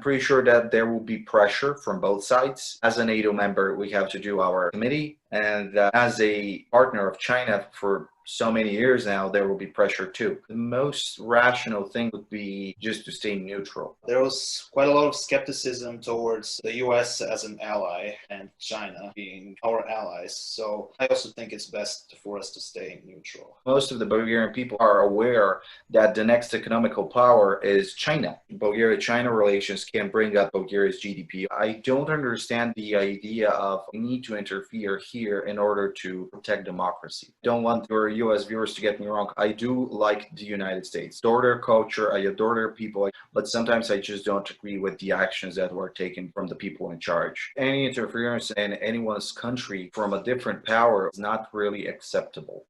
pretty sure that there will be pressure from both sides. As a NATO member, we have to do our committee, and as a partner of China for so many years now, there will be pressure too. The most rational thing would be just to stay neutral. There was quite a lot of skepticism towards the US as an ally and China being our allies. So I also think it's best for us to stay neutral. Most of the Bulgarian people are aware that the next economical power is China. Bulgaria-China relations can bring up Bulgaria's GDP. I don't understand the idea of we need to interfere here in order to protect democracy. Don't want your US viewers to get me wrong. I do like the United States. Adore their culture, I adore their people, but sometimes I just don't agree with the actions that were taken from the people in charge. Any interference in anyone's country from a different power is not really acceptable.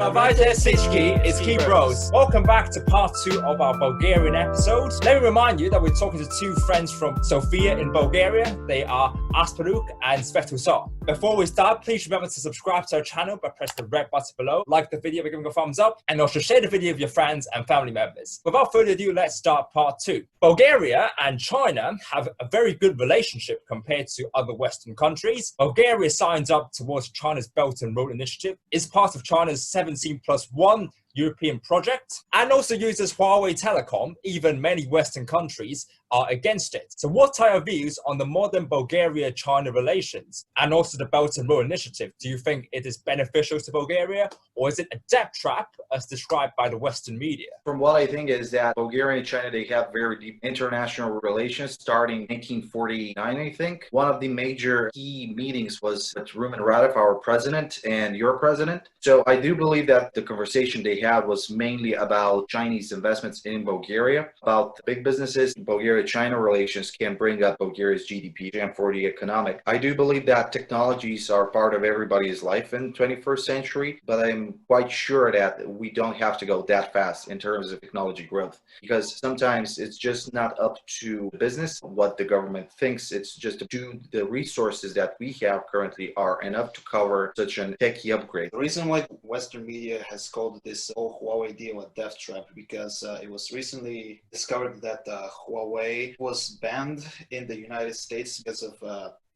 It's Keybros. Welcome back to part 2 of our Bulgarian episode. Let me remind you that we're talking to 2 friends from Sofia in Bulgaria. They are Asparuch and Svetozar. Before we start, please remember to subscribe to our channel by pressing the red button below, like the video by giving a thumbs up, and also share the video with your friends and family members. Without further ado, let's start part 2. Bulgaria and China have a very good relationship compared to other Western countries. Bulgaria signs up towards China's Belt and Road Initiative, is part of China's 17+1 European project, and also uses Huawei Telecom. Even many Western countries are against it. So what are your views on the modern Bulgaria-China relations and also the Belt and Road Initiative? Do you think it is beneficial to Bulgaria, or is it a debt trap as described by the Western media? From what I think is that Bulgaria and China, they have very deep international relations starting 1949, I think. One of the major key meetings was with Rumen Radev, our president, and your president. So I do believe that the conversation they had was mainly about Chinese investments in Bulgaria, about big businesses. Bulgaria-China relations can bring up Bulgaria's GDP and for the economic. I do believe that technologies are part of everybody's life in the 21st century, but I'm quite sure that we don't have to go that fast in terms of technology growth, because sometimes it's just not up to business what the government thinks. It's just do the resources that we have currently are enough to cover such an techie upgrade. The reason why Western media has called this whole Huawei deal a death trap because it was recently discovered that Huawei was banned in the United States because of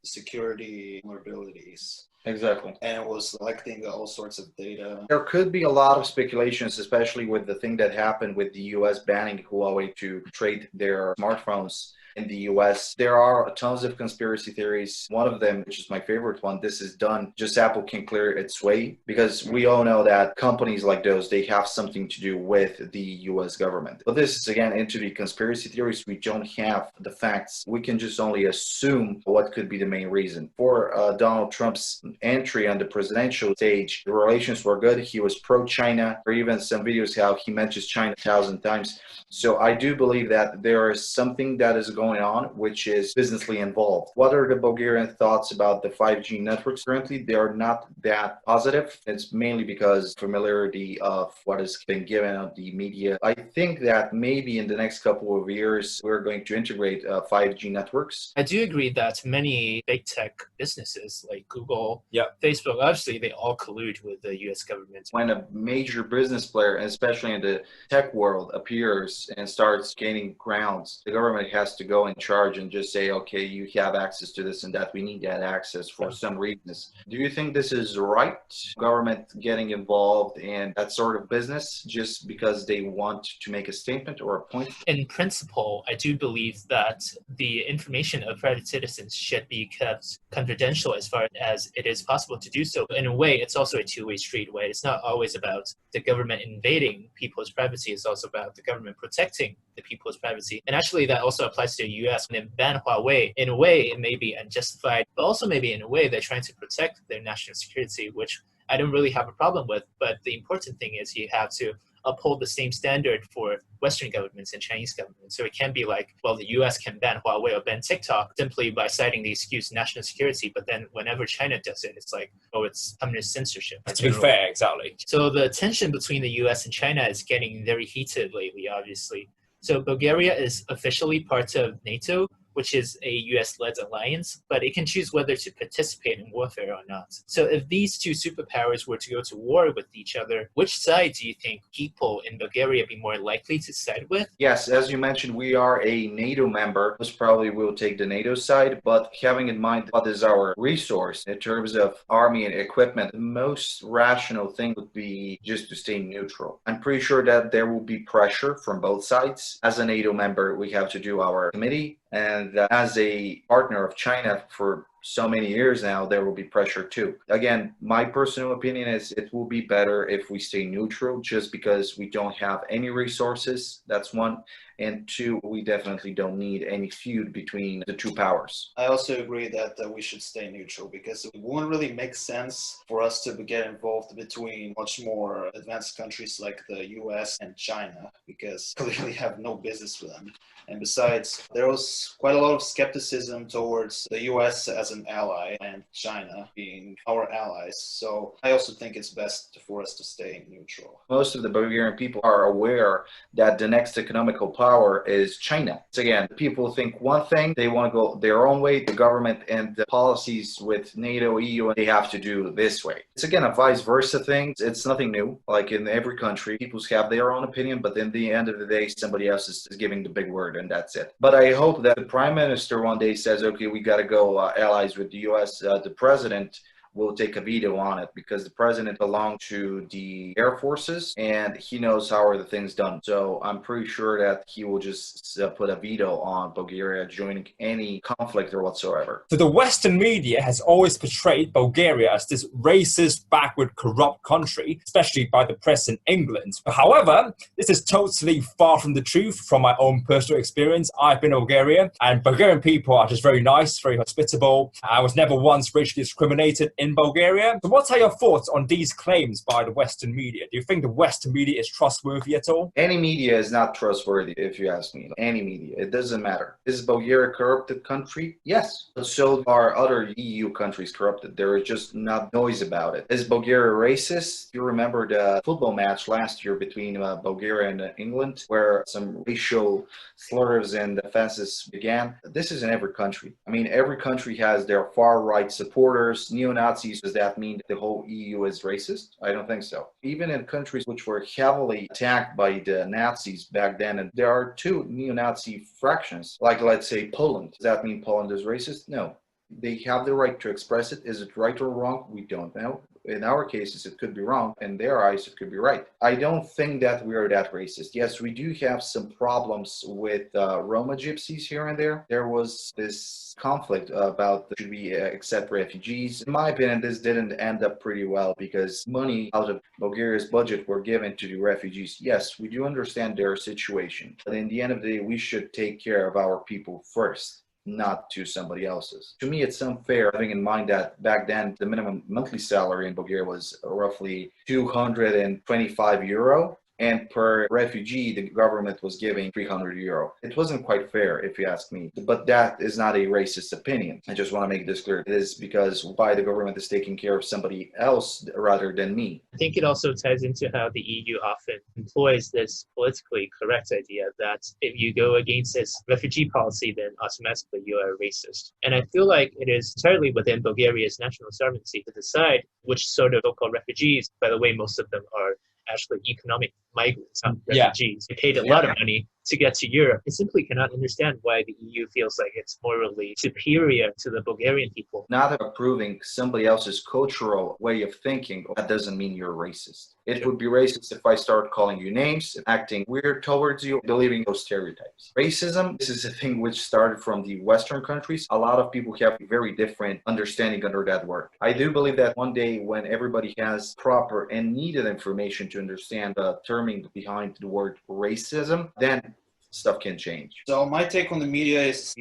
security vulnerabilities. Exactly. And it was collecting all sorts of data. There could be a lot of speculations, especially with the thing that happened with the US banning Huawei to trade their smartphones in the US. There are tons of conspiracy theories. One of them, which is my favorite one, this is done just Apple can clear its way, because we all know that companies like those, they have something to do with the US government. But this is again into the conspiracy theories. We don't have the facts. We can just only assume what could be the main reason. For Donald Trump's entry on the presidential stage, the relations were good. He was pro-China, or even some videos how he mentions China 1,000 times. So I do believe that there is something that is going on, which is businessly involved. What are the Bulgarian thoughts about the 5G networks? Currently, they are not that positive. It's mainly because familiarity of what has been given of the media. I think that maybe in the next couple of years, we're going to integrate 5G networks. I do agree that many big tech businesses like Google, Facebook, obviously they all collude with the US government. When a major business player, especially in the tech world, appears and starts gaining grounds, the government has to go in charge and just say, okay, you have access to this and that. We need that access for some reasons. Do you think this is right? Government getting involved in that sort of business just because they want to make a statement or a point? In principle, I do believe that the information of private citizens should be kept confidential as far as it is possible to do so. But in a way, it's also a two-way street, right? It's not always about the government invading people's privacy. It's also about the government protecting the people's privacy. And actually, that also applies to the US. When they ban Huawei, in a way, it may be unjustified, but also maybe in a way, they're trying to protect their national security, which I don't really have a problem with. But the important thing is you have to uphold the same standard for Western governments and Chinese governments. So it can't be like, well, the US can ban Huawei or ban TikTok simply by citing the excuse national security, but then whenever China does it, it's like, oh, it's communist censorship. To be fair, exactly. So the tension between the US and China is getting very heated lately, obviously. So Bulgaria is officially part of NATO, which is a US-led alliance, but it can choose whether to participate in warfare or not. So if these two superpowers were to go to war with each other, which side do you think people in Bulgaria be more likely to side with? Yes, as you mentioned, we are a NATO member. Most probably will take the NATO side, but having in mind what is our resource in terms of army and equipment, the most rational thing would be just to stay neutral. I'm pretty sure that there will be pressure from both sides. As a NATO member, we have to do our committee, and as a partner of China for so many years now, there will be pressure too. Again, my personal opinion is it will be better if we stay neutral, just because we don't have any resources. That's one. And two, we definitely don't need any feud between the two powers. I also agree that we should stay neutral, because it wouldn't really make sense for us to get involved between much more advanced countries like the US and China, because clearly have no business with them. And besides, there was quite a lot of skepticism towards the US as an ally and China being our allies. So I also think it's best for us to stay neutral. Most of the Bulgarian people are aware that the next economical power is China. So again, people think one thing, they want to go their own way, the government and the policies with NATO, EU, they have to do this way. It's again a vice versa thing. It's nothing new. Like in every country, people have their own opinion, but in the end of the day, somebody else is giving the big word, and that's it. But I hope that the Prime Minister one day says, okay, we got to go allies with the US. The President will take a veto on it, because the president belonged to the air forces and he knows how are the things done. So I'm pretty sure that he will just put a veto on Bulgaria joining any conflict or whatsoever. So the Western media has always portrayed Bulgaria as this racist, backward, corrupt country, especially by the press in England. However, this is totally far from the truth. From my own personal experience, I've been in Bulgaria, and Bulgarian people are just very nice, very hospitable. I was never once racially discriminated in Bulgaria. So what are your thoughts on these claims by the Western media? Do you think the Western media is trustworthy at all? Any media is not trustworthy, if you ask me. Any media. It doesn't matter. Is Bulgaria a corrupted country? Yes. But so are other EU countries corrupted. There is just not noise about it. Is Bulgaria racist? You remember the football match last year between Bulgaria and England, where some racial slurs and offenses began? This is in every country. I mean, every country has their far-right supporters, neo-Nazis. Does that mean the whole EU is racist? I don't think so. Even in countries which were heavily attacked by the Nazis back then, and there are two neo-Nazi fractions, like let's say Poland. Does that mean Poland is racist? No. They have the right to express it. Is it right or wrong? We don't know. In our cases, it could be wrong. In their eyes, it could be right. I don't think that we are that racist. Yes, we do have some problems with Roma gypsies here and there. There was this conflict about should we accept refugees. In my opinion, this didn't end up pretty well, because money out of Bulgaria's budget were given to the refugees. Yes, we do understand their situation. But in the end of the day, we should take care of our people first, not to somebody else's. To me, it's unfair, having in mind that back then the minimum monthly salary in Bulgaria was roughly 225 euro, and per refugee the government was giving 300 euro. It wasn't quite fair, if you ask me. But that is not a racist opinion. I just want to make this clear. It is because why the government is taking care of somebody else rather than me. I think it also ties into how the EU often employs this politically correct idea that if you go against this refugee policy, then automatically you are a racist. And I feel like it is entirely within Bulgaria's national sovereignty to decide which sort of so-called refugees, by the way, most of them are actually economic migrants, not refugees. They paid a lot of money to get to Europe. I simply cannot understand why the EU feels like it's morally superior to the Bulgarian people. Not approving somebody else's cultural way of thinking, that doesn't mean you're racist. It would be racist if I start calling you names, acting weird towards you, believing those stereotypes. Racism, this is a thing which started from the Western countries. A lot of people have a very different understanding under that word. I do believe that one day when everybody has proper and needed information to understand the terming behind the word racism, then stuff can change. So my take on the media is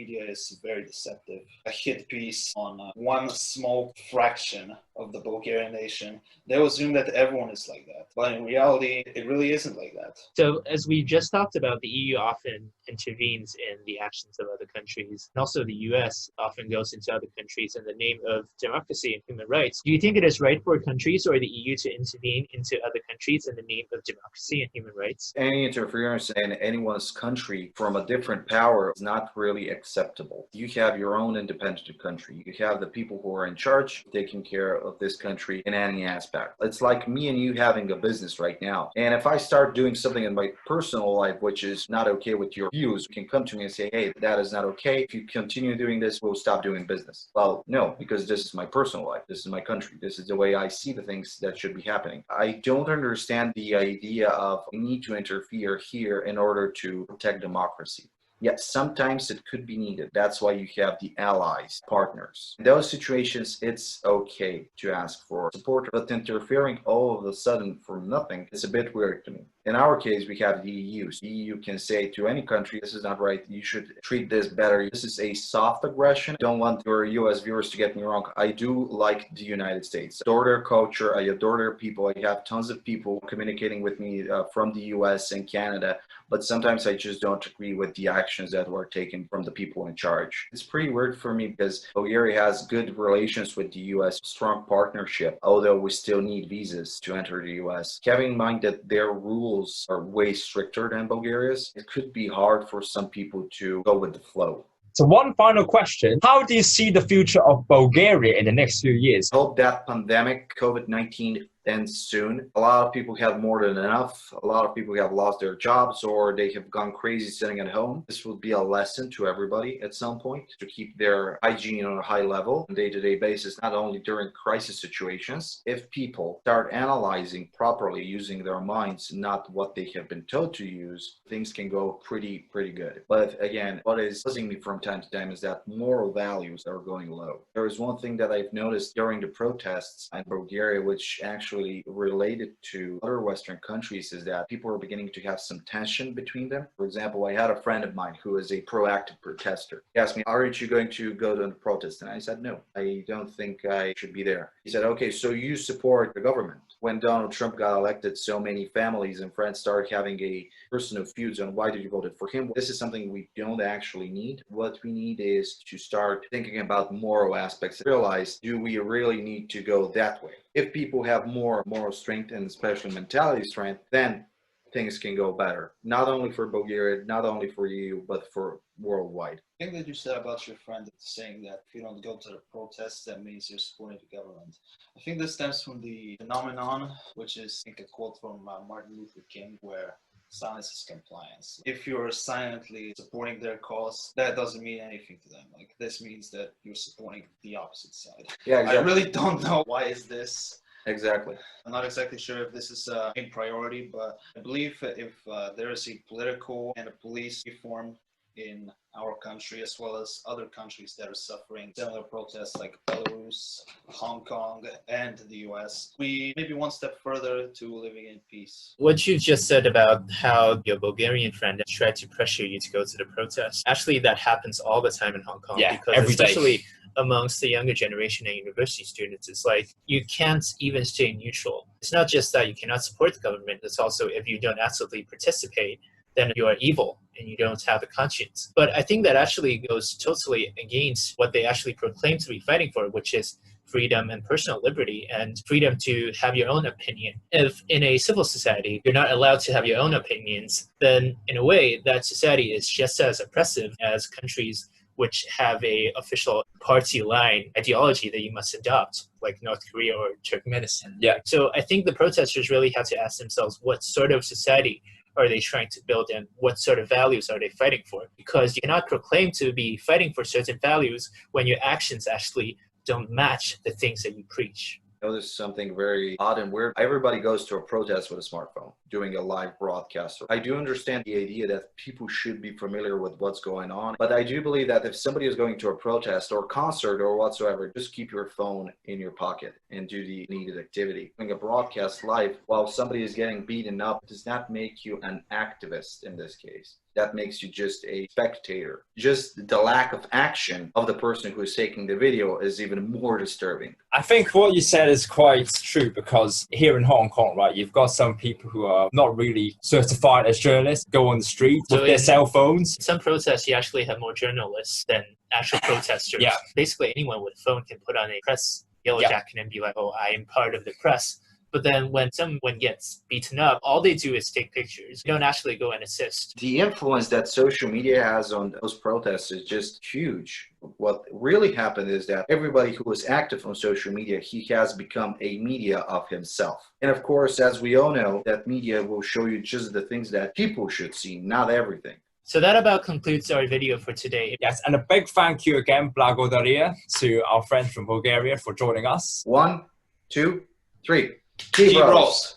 very deceptive. A hit piece on one small fraction of the Bulgarian nation, they'll assume that everyone is like that. But in reality, it really isn't like that. So, as we just talked about, the EU often intervenes in the actions of other countries. And also, the US often goes into other countries in the name of democracy and human rights. Do you think it is right for countries or the EU to intervene into other countries in the name of democracy and human rights? Any interference in anyone's country from a different power is not really acceptable. You have your own independent country. You have the people who are in charge taking care of this country in any aspect. It's like me and you having a business right now. And if I start doing something in my personal life which is not okay with your views, you can come to me and say, hey, that is not okay. If you continue doing this, we'll stop doing business. Well, no, because this is my personal life. This is my country. This is the way I see the things that should be happening. I don't understand the idea of we need to interfere here in order to protect democracy. Yes, sometimes it could be needed. That's why you have the allies, partners. In those situations, it's okay to ask for support, but interfering all of a sudden for nothing is a bit weird to me. In our case, we have the EU. The EU can say to any country, this is not right. You should treat this better. This is a soft aggression. Don't want your US viewers to get me wrong. I do like the United States. I adore their culture. I adore their people. I have tons of people communicating with me from the US and Canada, but sometimes I just don't agree with the actions that were taken from the people in charge. It's pretty weird for me because Bulgaria has good relations with the US, strong partnership, although we still need visas to enter the US. Having in mind that their rules are way stricter than Bulgaria's, it could be hard for some people to go with the flow. So one final question. How do you see the future of Bulgaria in the next few years? I hope that pandemic, COVID-19, ends soon. A lot of people have more than enough. A lot of people have lost their jobs or they have gone crazy sitting at home. This will be a lesson to everybody at some point to keep their hygiene on a high level on a day-to-day basis, not only during crisis situations. If people start analyzing properly, using their minds, not what they have been told to use, things can go pretty good. But again, what is buzzing me from time to time is that moral values are going low. There is one thing that I've noticed during the protests in Bulgaria, which actually related to other Western countries, is that people are beginning to have some tension between them. For example, I had a friend of mine who is a proactive protester. He asked me, aren't you going to go to the protest? And I said, no, I don't think I should be there. He said, okay, so you support the government. When Donald Trump got elected, so many families and friends started having a personal feuds on why did you vote for him. This is something we don't actually need. What we need is to start thinking about moral aspects. Realize, do we really need to go that way? If people have more moral strength and especially mentality strength, then things can go better. Not only for Bulgaria, not only for EU, but for worldwide. The thing that you said about your friend saying that if you don't go to the protests, that means you're supporting the government. I think this stems from the phenomenon, which is, I think, a quote from Martin Luther King, where silence is compliance. If you're silently supporting their cause, that doesn't mean anything to them. Like, this means that you're supporting the opposite side. Yeah, exactly. I really don't know why is this. Exactly. I'm not exactly sure if this is a priority, but I believe if there is a political and a police reform in our country, as well as other countries that are suffering similar protests like Belarus, Hong Kong, and the US, we may be one step further to living in peace. What you've just said about how your Bulgarian friend tried to pressure you to go to the protest, actually that happens all the time in Hong Kong. Yeah, because every day. especially amongst the younger generation and university students, it's like you can't even stay neutral. It's not just that you cannot support the government, it's also if you don't actively participate, then you are evil and you don't have a conscience. But I think that actually goes totally against what they actually proclaim to be fighting for, which is freedom and personal liberty and freedom to have your own opinion. If in a civil society you're not allowed to have your own opinions, then in a way that society is just as oppressive as countries which have a official party line ideology that you must adopt, like North Korea or Turkmenistan. Yeah. So I think the protesters really have to ask themselves, what sort of society are they trying to build and what sort of values are they fighting for? Because you cannot proclaim to be fighting for certain values when your actions actually don't match the things that you preach. Notice something very odd and weird. Everybody goes to a protest with a smartphone. doing a live broadcast. I do understand the idea that people should be familiar with what's going on, but I do believe that if somebody is going to a protest or concert or whatsoever, just keep your phone in your pocket and do the needed activity. Doing a broadcast live while somebody is getting beaten up does not make you an activist in this case. That makes you just a spectator. Just the lack of action of the person who is taking the video is even more disturbing. I think what you said is quite true, because here in Hong Kong, right, you've got some people who are not really certified as journalists, go on the street with their cell phones. Some protests, you actually have more journalists than actual protesters. Yeah. Basically, anyone with a phone can put on a press yellow jacket and be like, oh, I am part of the press. But then when someone gets beaten up, all they do is take pictures. They don't actually go and assist. The influence that social media has on those protests is just huge. What really happened is that everybody who is active on social media, he has become a media of himself. And of course, as we all know, that media will show you just the things that people should see, not everything. So that about concludes our video for today. Yes, and a big thank you again, Blagodaria, to our friends from Bulgaria for joining us. 1, 2, 3. Keybros.